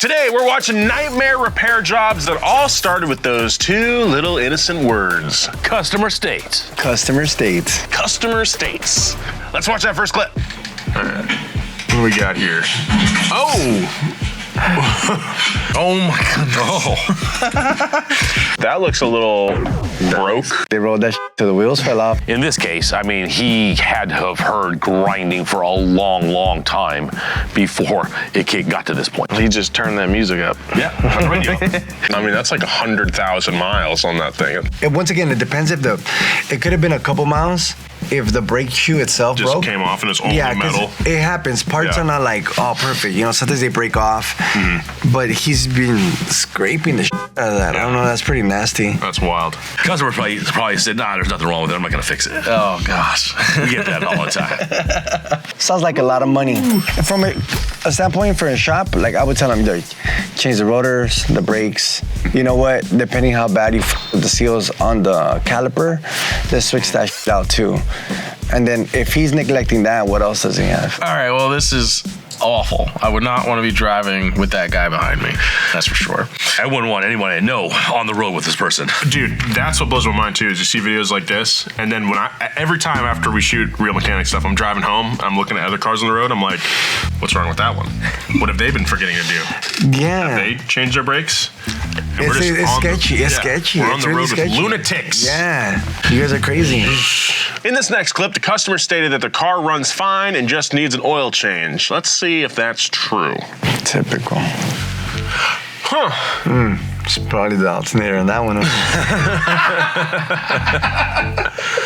Today, we're watching nightmare repair jobs that all started with those two little innocent words. Customer states. Customer states. Customer states. Let's watch that first clip. All right. What do we got here? Oh! Oh my goodness. That looks a little broke. They rolled that till the wheels fell off. In this case, I mean, he had to have heard grinding for a long, long time before it got to this point. He just turned that music up. Yeah, on the radio. I mean, that's like 100,000 miles on that thing. And once again, it depends if it could have been a couple miles if the brake shoe itself Just broke. came off and it's only metal. It happens. Parts are not like all perfect. You know, sometimes they break off. But he's been scraping the shit out of that. I don't know. That's pretty nasty. That's wild. Customers probably said, nah, there's nothing wrong with it. I'm not going to fix it. Oh, gosh. We get that all the time. Sounds like a lot of money. From a standpoint for a shop, like I would tell them, change the rotors, the brakes. You know what? Depending how bad you with the seals on the caliper, let's switch that shit out too. And then if he's neglecting that, what else does he have? All right, well, this is awful. I would not want to be driving with that guy behind me. That's for sure. I wouldn't want anyone I know on the road with this person. Dude, that's what blows my mind too, is you see videos like this, and then every time after we shoot real mechanic stuff, I'm driving home, I'm looking at other cars on the road, I'm like, what's wrong with that one? What have they been forgetting to do? Yeah. Have they changed their brakes? And It's sketchy. It's sketchy. We're on It's the really road sketchy. with lunatics. Yeah. You guys are crazy. In this next clip, the customer stated that the car runs fine and just needs an oil change. Let's see if that's true. Typical. Huh. It's probably the alternator in that one.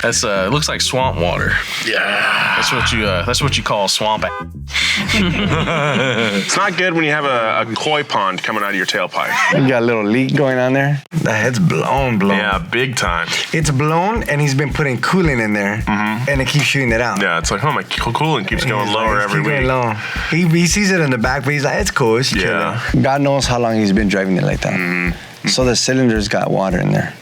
That's it looks like swamp water. Yeah. That's what you call swamp. It's not good when you have a koi pond coming out of your tailpipe. You got a little leak going on there. The head's blown. Yeah, big time. It's blown, and he's been putting coolant in there, and it keeps shooting it out. Yeah, it's like, oh, my coolant keeps going lower every week. Low. He sees it in the back, but he's like, it's cool. It's chilling. God knows how long he's been driving it like that. So the cylinders got water in there,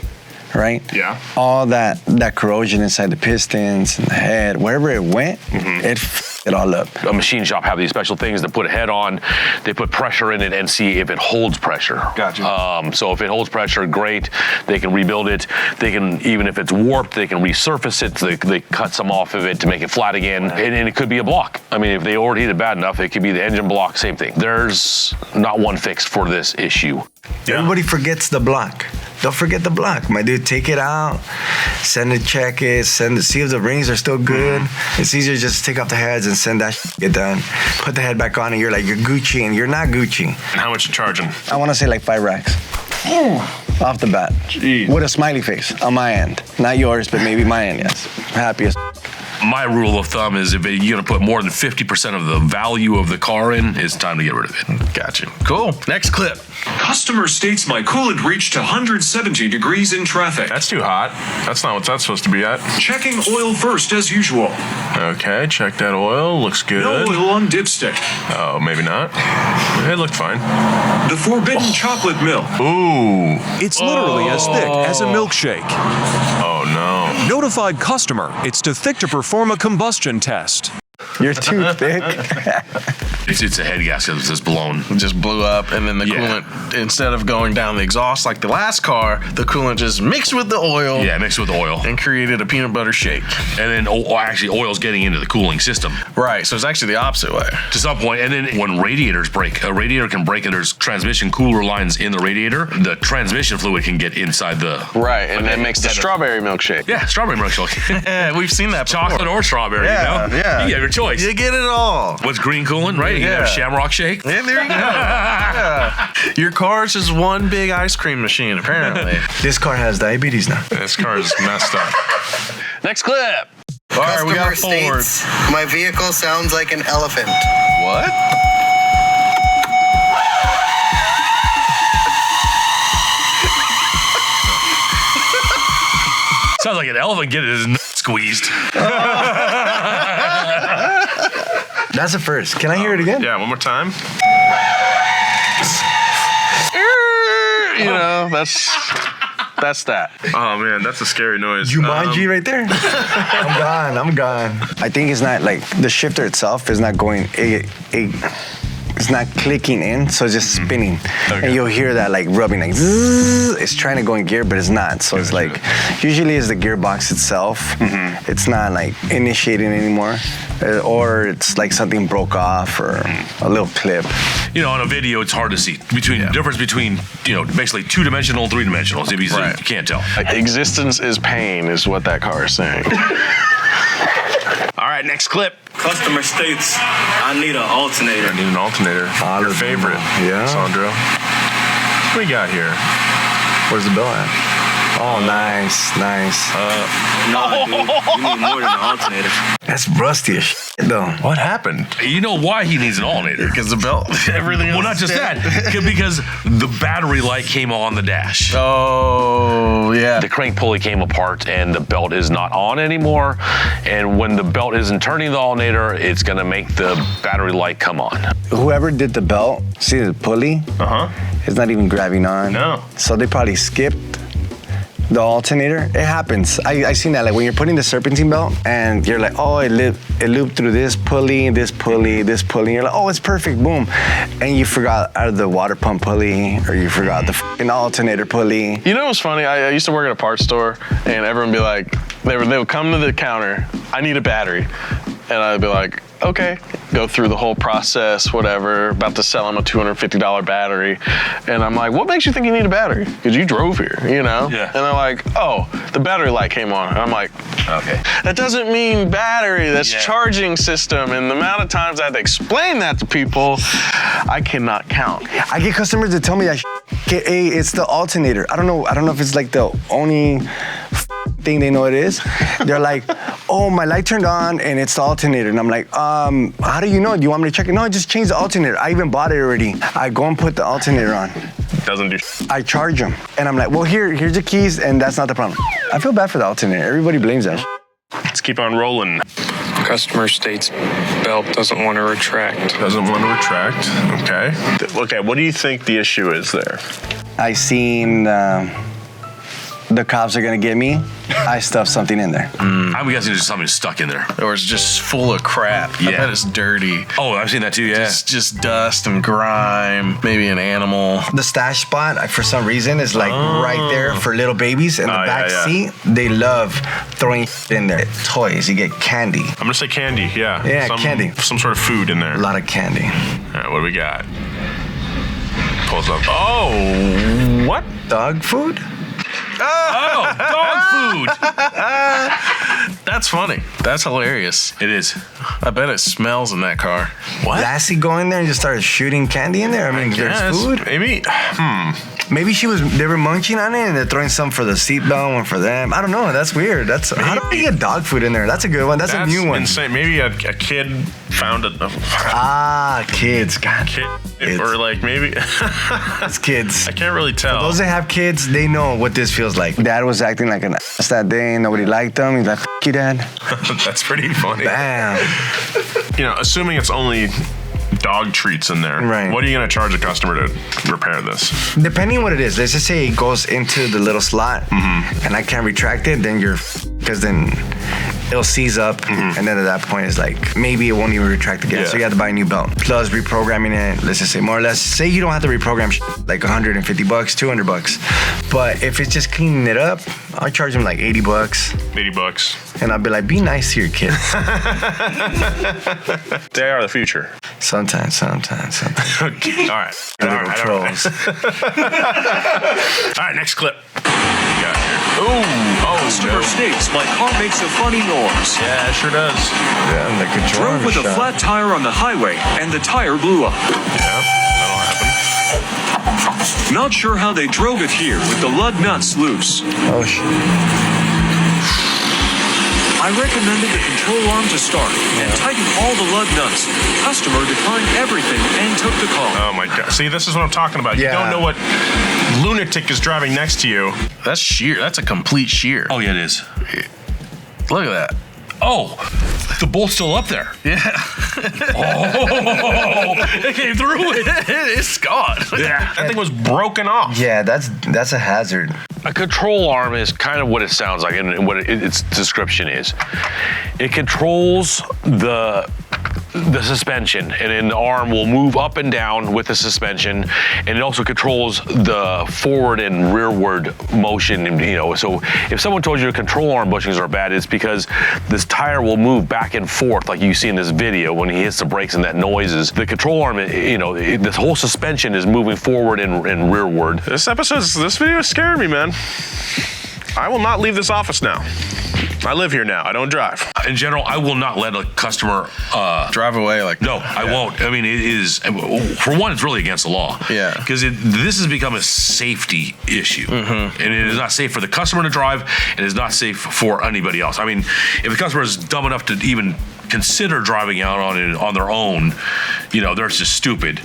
right? Yeah. All that corrosion inside the pistons and the head, wherever it went, it f***ed it all up. A machine shop have these special things that put a head on, they put pressure in it and see if it holds pressure. Gotcha. So if it holds pressure, great. They can rebuild it. They can, even if it's warped, they can resurface it. So they cut some off of it to make it flat again. And it could be a block. I mean, if they overheat it bad enough, it could be the engine block, same thing. There's not one fix for this issue. Yeah. Everybody forgets the block. Don't forget the block. My dude, take it out, send it, check it, see if the rings are still good. It's easier just to take off the heads and send that get done. Put the head back on and you're like, you're Gucci, and you're not Gucci. And how much you charging? I want to say like 5 racks. Off the bat. Jeez. With a smiley face on my end. Not yours, but maybe my end, yes. Happiest. My rule of thumb is if you're going to put more than 50% of the value of the car in, it's time to get rid of it. Gotcha. Cool. Next clip. Customer states my coolant reached 170 degrees in traffic. That's too hot. That's not what that's supposed to be at. Checking oil first as usual. Okay, check that oil. Looks good. No oil on dipstick. Oh, maybe not. It looked fine. The forbidden chocolate milk. Ooh. It's literally as thick as a milkshake. Oh, no. Notified customer, it's too thick to perform a combustion test. You're too thick. It's a head gasket that's just blown. It just blew up, and then the coolant, instead of going down the exhaust like the last car, the coolant just mixed with the oil. Yeah, mixed with oil. And created a peanut butter shake. And then actually oil's getting into the cooling system. Right, so it's actually the opposite way. To some point, and then when radiators break, a radiator can break and there's transmission cooler lines in the radiator, the transmission fluid can get inside the... Right, and that makes the strawberry milkshake. Yeah, strawberry milkshake. We've seen that before. Chocolate or strawberry, Yeah, you know? yeah. You have your choice. You get it all. What's green coolant, right? You can have shamrock shake. And there you go. Yeah. Your car's just one big ice cream machine, apparently. This car has diabetes now. This car is messed up. Next clip. All right, we got Customer Ford. states, my vehicle sounds like an elephant. What? Sounds like an elephant getting his nut squeezed. That's the first. Can I hear it again? Yeah, one more time. You know, that's that. Oh, man, that's a scary noise. Jumanji right there. I'm gone. I think it's not like the shifter itself is not going it's not clicking in, so it's just spinning. And you'll hear that like rubbing, like zzz, it's trying to go in gear, but it's not. So it's like, usually it's the gearbox itself. It's not like initiating anymore. Or it's like something broke off or a little clip. You know, on a video, it's hard to see difference between, you know, basically 2-dimensional and 3-dimensional. You can't tell. Existence is pain, is what that car is saying. All right, next clip. Customer states, I need an alternator. I need an alternator. Your favorite, Sandro. What do we got here? Where's the bill at? Oh, nice. No, dude, you need more than an alternator. That's rusty as shit, though. What happened? You know why he needs an alternator? Because the belt, everything else. Well, not just that. Because the battery light came on the dash. Oh, yeah. The crank pulley came apart and the belt is not on anymore. And when the belt isn't turning the alternator, it's going to make the battery light come on. Whoever did the belt, see the pulley? It's not even grabbing on. No. So they probably skipped the alternator. It happens. I seen that, like when you're putting the serpentine belt and you're like, oh, it looped through this pulley, this pulley, this pulley. You're like, oh, it's perfect, boom. And you forgot out of the water pump pulley, or you forgot the f***ing alternator pulley. You know what's funny? I used to work at a parts store, and everyone would be like, they would come to the counter, I need a battery. And I'd be like, okay, go through the whole process, whatever, about to sell them a $250 battery. And I'm like, what makes you think you need a battery? Because you drove here, you know? Yeah. And they're like, oh, the battery light came on. And I'm like, okay. That doesn't mean battery, that's charging system. And the amount of times I had to explain that to people, I cannot count. I get customers that tell me that hey, it's the alternator. I don't know if it's like the only thing they know it is. They're like, oh, my light turned on and it's the alternator. And I'm like, how do you know? Do you want me to check it? No, I just changed the alternator. I even bought it already. I go and put the alternator on. Doesn't do. I charge them. And I'm like, well, here's your keys, and that's not the problem. I feel bad for the alternator. Everybody blames that. Let's keep on rolling. Customer states belt doesn't want to retract. Doesn't want to retract. Okay. Okay, what do you think the issue is there? I seen the cops are gonna get me. I stuffed something in there. I'm guessing there's something stuck in there. Or it's just full of crap. I bet it's dirty. Oh, I've seen that too, yeah. Just dust and grime, maybe an animal. The stash spot, for some reason, is like right there for little babies. In the back seat, they love throwing in there. Toys, you get candy. I'm gonna say candy, yeah. Yeah, candy. Some sort of food in there. A lot of candy. All right, what do we got? Pulls up. Oh, what? Dog food? Oh, dog food. That's funny. That's hilarious. It is. I bet it smells in that car. What? Lassie go in there and just started shooting candy in there? I mean, there's food? Maybe. Maybe they were munching on it and they're throwing some for the seatbelt, one for them. I don't know. That's weird. How do you get dog food in there? That's a good one. That's a new one. Insane. Maybe a kid found it. Kids. God. Kids. Or like maybe. It's kids. I can't really tell. For those that have kids, they know what this feels like. Dad was acting like an ass that day. Nobody liked him. He's like, F you, Dad. That's pretty funny. Damn. You know, assuming it's only dog treats in there. Right. What are you going to charge a customer to repair this? Depending what it is. Let's just say it goes into the little slot and I can't retract it, then because then it'll seize up and then at that point it's like maybe it won't even retract again. So you have to buy a new belt. Plus reprogramming it, let's just say more or less, say you don't have to reprogram like $150, $200. But if it's just cleaning it up, I'll charge them like $80. $80. And I'll be like, be nice to your kids. They are the future. Sometimes. Okay. All right. Little trolls. All right, next clip. Customer states my car makes a funny noise. Yeah, it sure does. Yeah, like a Drove with a flat tire on the highway and the tire blew up. Yeah, that'll happen. Not sure how they drove it here with the lug nuts loose. Oh, shit. I recommended the control arm to start and tightened all the lug nuts. Customer declined everything and took the call. Oh my God. See, this is what I'm talking about. You don't know what lunatic is driving next to you. That's shear. That's a complete shear. Oh, yeah, it is. Look at that. Oh, the bolt's still up there. Yeah. It came through it. It's gone. Yeah. That thing was broken off. Yeah, that's a hazard. A control arm is kind of what it sounds like and what its description is. It controls the the suspension, and then the arm will move up and down with the suspension, and it also controls the forward and rearward motion. And, so if someone told you the control arm bushings are bad, it's because this tire will move back and forth, like you see in this video when he hits the brakes and that noises. The control arm, this whole suspension is moving forward and rearward. This video is scaring me, man. I will not leave this office now. I live here now. I don't drive. In general, I will not let a customer drive away like. No, I won't. I mean, it is, for one, it's really against the law. Yeah. Because this has become a safety issue. And it is not safe for the customer to drive, and it is not safe for anybody else. I mean, if the customer is dumb enough to even consider driving out on their own, they're just stupid,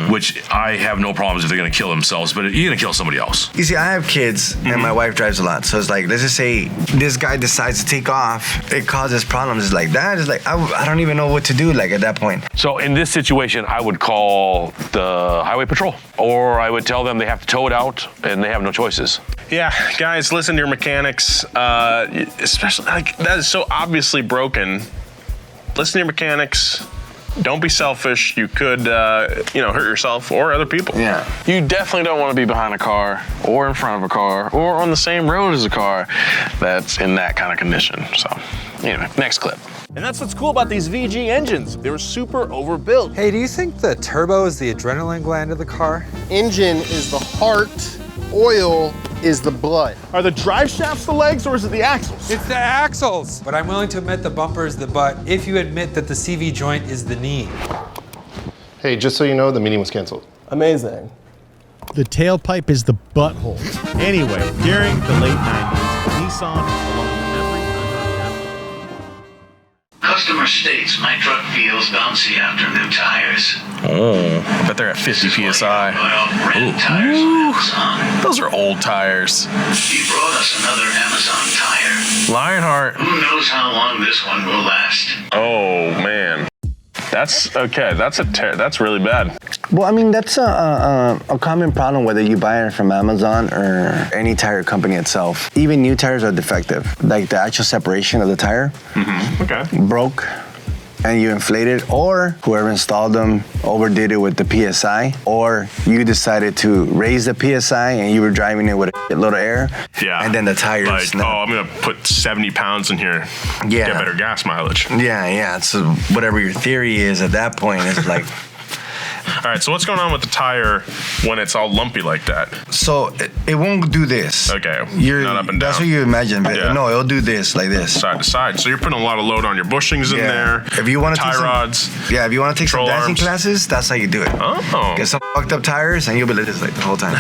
which I have no problems if they're going to kill themselves, but you're going to kill somebody else. You see, I have kids, and my wife drives a lot. So it's like, let's just say this guy decides to take off. It causes problems. It's like that. It's like, I don't even know what to do, like, at that point. So in this situation, I would call the highway patrol, or I would tell them they have to tow it out, and they have no choices. Yeah, guys, listen to your mechanics, especially, like, that is so obviously broken. Listen to your mechanics. Don't be selfish. You could, hurt yourself or other people. Yeah. You definitely don't want to be behind a car or in front of a car or on the same road as a car that's in that kind of condition. So, anyway, next clip. And that's what's cool about these VG engines. They were super overbuilt. Hey, do you think the turbo is the adrenaline gland of the car? Engine is the heart, oil is the blood. Are the drive shafts the legs or is it the axles? It's the axles! But I'm willing to admit the bumper is the butt if you admit that the CV joint is the knee. Hey, just so you know, the meeting was canceled. Amazing. The tailpipe is the butthole. Anyway, during the late 90s, Nissan, along with every Customer states my truck feels bouncy after new tires. Oh, I bet they're at 50 PSI. Tires. Those are old tires. He brought us another Amazon tire. Lionheart. Who knows how long this one will last? Oh, man. That's okay. That's really bad. Well, I mean, that's a common problem whether you buy it from Amazon or any tire company itself. Even new tires are defective. Like the actual separation of the tire broke, and you inflated, or whoever installed them overdid it with the PSI, or you decided to raise the PSI and you were driving it with a load of air. Yeah. And then the tires. Like, I'm gonna put 70 pounds in here. Yeah. Get better gas mileage. Yeah. So whatever your theory is at that point is like. All right, so what's going on with the tire when it's all lumpy like that? So it won't do this. Okay, not up and down. That's what you imagine, but no, it'll do this, like this. Side to side. So you're putting a lot of load on your bushings in there. If you want to tie rods. If you want to take some dancing classes, that's how you do it. Oh. Get some fucked up tires, and you'll be like this like the whole time.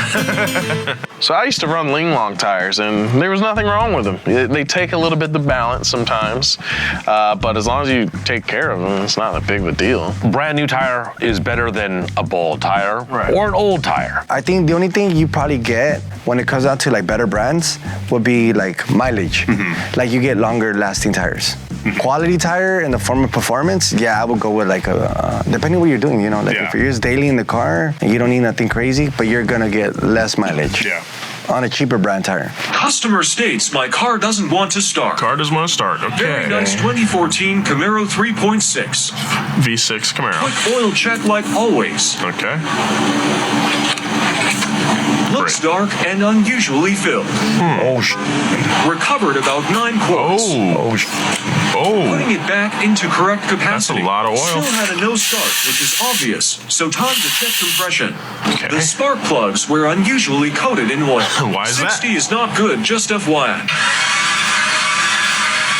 So I used to run Ling Long tires, and there was nothing wrong with them. They take a little bit to balance sometimes, but as long as you take care of them, it's not that big of a deal. Brand new tire is better than a bald tire or an old tire. I think the only thing you probably get when it comes out to like better brands would be like mileage. Like you get longer lasting tires. Quality tire in the form of performance, I would go with like depending what you're doing, like if you're just daily in the car and you don't need nothing crazy, but you're gonna get less mileage. On a cheaper brand tire. Customer states my car doesn't want to start. Car doesn't want to start. Okay. Very nice 2014 Camaro 3.6. V6 Camaro. Quick oil check like always. Okay. Looks dark and unusually filled. Recovered about 9 quarts. Putting it back into correct capacity. That's a lot of oil. Still had a no start, which is obvious. So time to check compression. The spark plugs were unusually coated in oil. Why is 60 is not good, just FYI.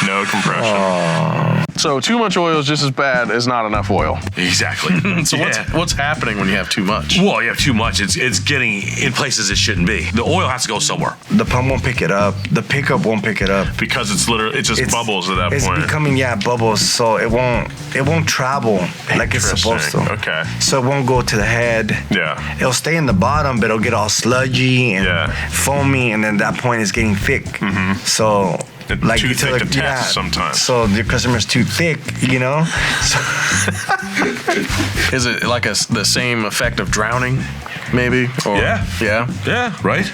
No compression. So too much oil is just as bad as not enough oil. Exactly. So what's happening when you have too much? Well, you have too much. It's getting in places it shouldn't be. The oil has to go somewhere. The pump won't pick it up. The pickup won't pick it up. Because it's just bubbles at that point. It's becoming bubbles, so it won't travel like it's supposed to. Okay. So it won't go to the head. Yeah. It'll stay in the bottom, but it'll get all sludgy and foamy, and then that point is getting thick. So. Like too you thick to test sometimes. So your customer's too thick, So is it like the same effect of drowning, maybe? Or, Yeah, right?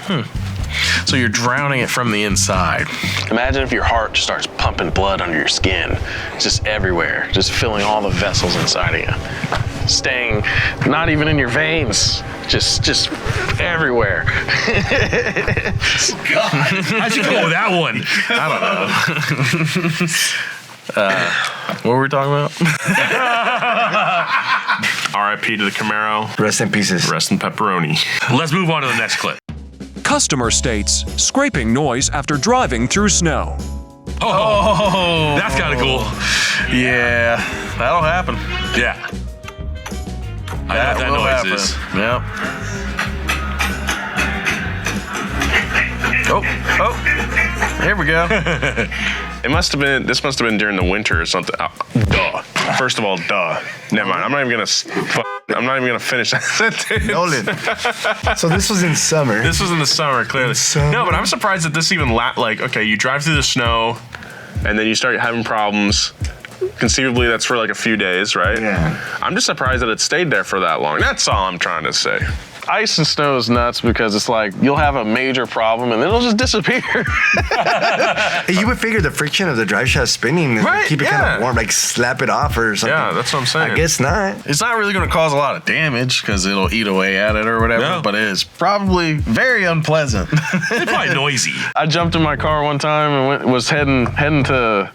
So you're drowning it from the inside. Imagine if your heart just starts pumping blood under your skin, just everywhere, just filling all the vessels inside of you. Staying not even in your veins, just everywhere. God, how'd you go with that one? I don't know. What were we talking about? R.I.P. to the Camaro. Rest in pieces. Rest in pepperoni. Let's move on to the next clip. Customer states scraping noise after driving through snow. Oh, that's kind of cool. Yeah, that'll happen. Yeah. I know what that noise is. Yep. Oh, here we go. This must have been during the winter or something. Duh. First of all, duh. Never mind. I'm not even gonna finish that sentence. Nolan. So this was in summer. This was in the summer, clearly. No, but I'm surprised that this even okay, you drive through the snow, and then you start having problems. Conceivably, that's for like a few days, right? Yeah. I'm just surprised that it stayed there for that long. That's all I'm trying to say. Ice and snow is nuts because it's like you'll have a major problem and then it'll just disappear. You would figure the friction of the drive shaft spinning and Right, keep it kind yeah. of warm, like slap it off or something. Yeah, that's what I'm saying. I guess not. It's not really going to cause a lot of damage because it'll eat away at it or whatever, No. but it is probably very unpleasant. It's probably noisy. I jumped in my car one time and was heading to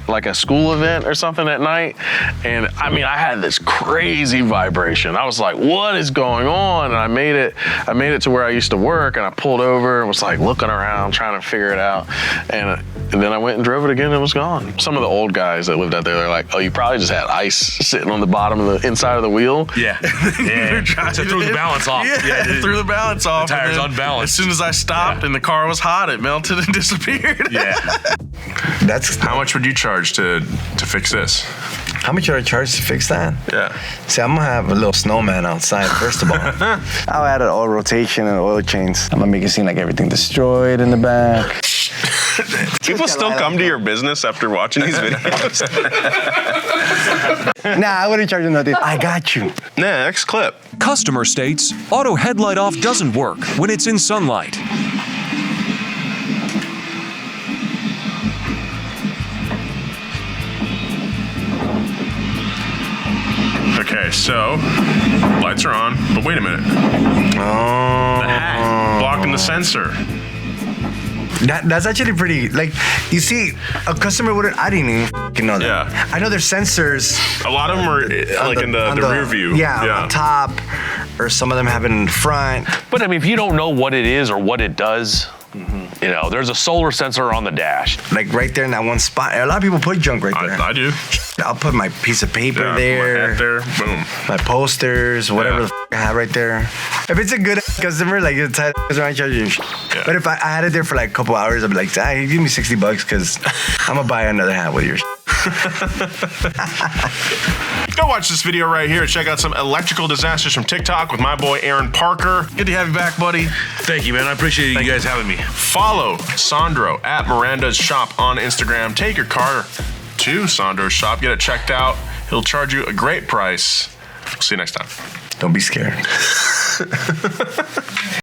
like a school event or something at night, and I mean I had this crazy vibration. I was like, what is going on? And I made it to where I used to work, and I pulled over and was like looking around trying to figure it out, and then I went and drove it again and it was gone. Some of the old guys that lived out there, they're like, oh, you probably just had ice sitting on the bottom of the inside of the wheel. Yeah. So threw the balance off. Yeah, it threw the balance off. The tire's and then unbalanced. As soon as I stopped and the car was hot, it melted and disappeared. Yeah. That's How much would you charge to fix this? how much are I charged to fix that? Yeah. See, I'm gonna have a little snowman outside, first of all. I'll add an oil rotation and oil change. I'm gonna make it seem like everything destroyed in the back. People still come to your business after watching these videos. Nah, I wouldn't charge you nothing. I got you. Next clip. Customer states auto headlight off doesn't work when it's in sunlight. Okay, so lights are on, but wait a minute. Oh. The hat blocking the sensor. That's actually pretty, like, you see, a customer wouldn't, I didn't even f***ing know that. Yeah. I know there's sensors. A lot of them are like in the rear view. Yeah, on top, or some of them have it in front. But I mean, if you don't know what it is or what it does, you know, there's a solar sensor on the dash. Like right there in that one spot. A lot of people put junk right there. I do. I'll put my piece of paper Yeah, there. my hat there. Boom. My posters, whatever Yeah. the f- I have right there. If it's a good customer, like it's tight customer, I charge you. Yeah. But if I had it there for like a couple hours, I'd be like, give me $60 because I'm gonna buy another hat with your. Go watch this video right here. Check out some electrical disasters from TikTok with my boy Aaron Parker. Good to have you back, buddy. Thank you, man. I appreciate you guys having me. Follow Sandro at Miranda's Shop on Instagram. Take your car to Sandro's shop. Get it checked out. He'll charge you a great price. We'll see you next time. Don't be scared.